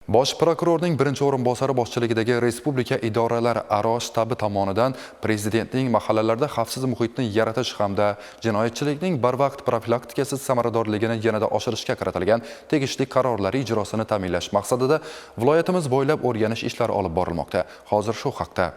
Bosh prokurorning birinchi o'rinbosari boshchiligidagi Respublika idoralararo shtabi tomonidan Prezidentning mahallalarda xavfsiz muhitni yaratish hamda jinoyatchilikning barvaqt profilaktikasi samaradorligini yanada oshirishga kiritilgan tegishli qarorlar ijrosini ta'minlash maqsadida viloyatimiz bo'ylab o'rganish ishlari olib borilmoqda. Hozir shu haqda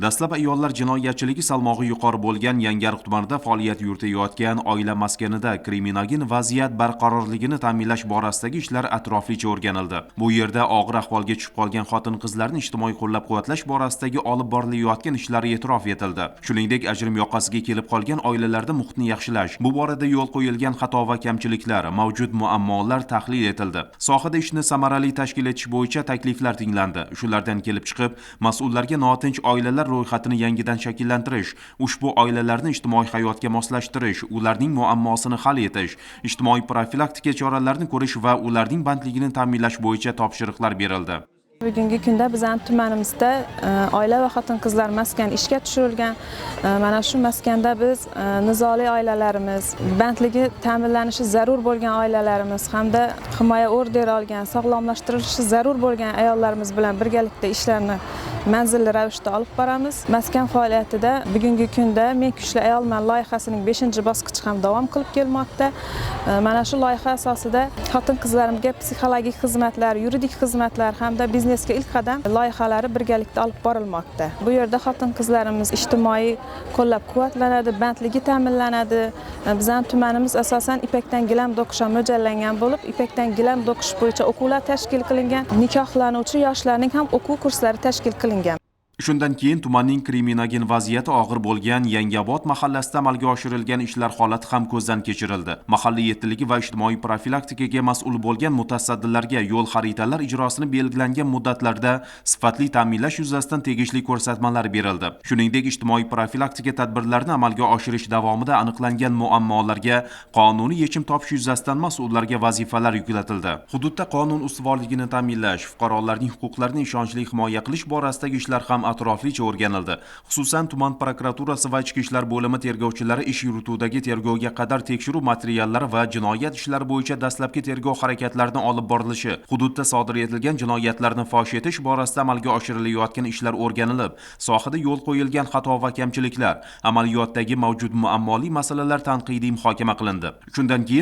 Dastlab ayollar jinoyatchiligi salmog'i yuqori bo'lgan Yangiariq tumanida faoliyat yuritayotgan oila maskanida kriminogin vaziyat barqarorligini ta'minlash borasidagi ishlar atroflicha o'rganildi. Bu yerda og'ir ahvolga tushib qolgan xotin-qizlarni ijtimoiy qo'llab-quvvatlash borasidagi olib borilayotgan ishlar e'tirof etildi. Shuningdek, ajrim yoqasiga kelib qolgan oilalarda muhitni yaxshilash, bu borada yo'l qo'yilgan xato va kamchiliklar, mavjud muammolar tahlil etildi. Sohada ishni samarali tashkil etish bo'yicha takliflar tinglandi. Shulardan kelib chiqib, mas'ullarga notinch oilalar ro'yxatini yangidan shakllantirish, ushbu oilalarni ijtimoiy hayotga moslashtirish, ularning muammosini hal etish, ijtimoiy profilaktika choralarini ko'rish va ularning bandligini ta'minlash bo'yicha topshiriqlar berildi. Bugungi kunda bizning tumanimizda oila va xotin-qizlar maskani ishga tushirilgan. Mana shu maskanda biz nizoli oilalarimiz, bandligi ta'minlanishi zarur bo'lgan oilalarimiz hamda himoya orderi olgan, sog'lomlashtirilishi zarur bo'lgan ayollarimiz bilan birgalikda ishlarni manzilli ravishda olib boramiz. Maskan faoliyatida bugungi kunda Men kuchli ayolman loyihasining 5-bosqichi ham davom qilib kelmoqda. Mana shu loyiha asosida xotin-qizlarimizga psixologik xizmatlar, yuridik xizmatlar hamda biznesga ilk qadam loyihalari birgalikda olib borilmoqda. Bu yerda xotin-qizlarimiz ijtimoiy qo'llab-quvvatlanadi, bandligi ta'minlanadi. Bizning tumanimiz asosan ipakdan gilam do'qish mo'ljallangan bo'lib, ipakdan gilam do'qish bo'yicha o'quvlar tashkil qilingan. Nikohlanuvchi yoshlarning ham o'quv kurslari tashkil qilingan. Shundan keyin tumanning kriminogin vaziyati og'ir bo'lgan Yangiobod mahallasida amalga oshirilgan ishlar holati ham ko'zdan kechirildi. Mahalla yetiligi va ijtimoiy profilaktikaga mas'ul bo'lgan mutasaddilarga yo'l xaritalar ijrosini belgilangan muddatlarda sifatli ta'minlash yuzasidan tegishli ko'rsatmalar berildi. Shuningdek, ijtimoiy profilaktika tadbirlarini amalga oshirish davomida aniqlangan muammolarga qonuniy yechim topish yuzasidan mas'ullarga vazifalar yuklatildi. Hududda qonun ustuvorligini ta'minlash, fuqarolarning huquqlarini ishonchli himoya qilish borasidagi ishlar ham atroflicha o'rganildi. Xususan, tuman prokuraturasi va ichki ishlar bo'limi tergovchilari ish yurituvdagi tergovga qadar tekshiruv materiallari va jinoyat ishlari bo'yicha dastlabki tergov harakatlarini olib borilishi, hududda sodir etilgan jinoyatlarni fosh etish borasida amalga oshirilayotgan ishlar o'rganilib, sohada yo'l qo'yilgan xato va kamchiliklar, amaliyotdagi mavjud muammoli masalalar tanqidiy muhokama qilindi. Shundan keyin